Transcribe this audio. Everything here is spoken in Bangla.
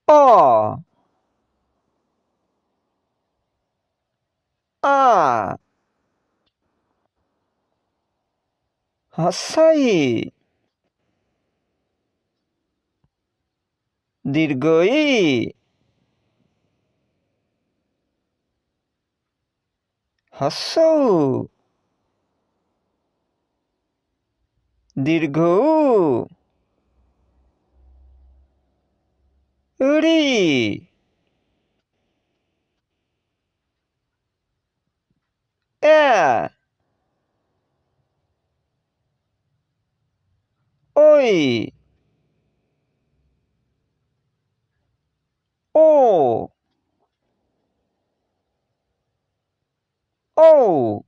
অ আ হস্যই দীর্ঘ ই হস্য উ দীর্ঘ উ ঋ এ ওই ও ঔ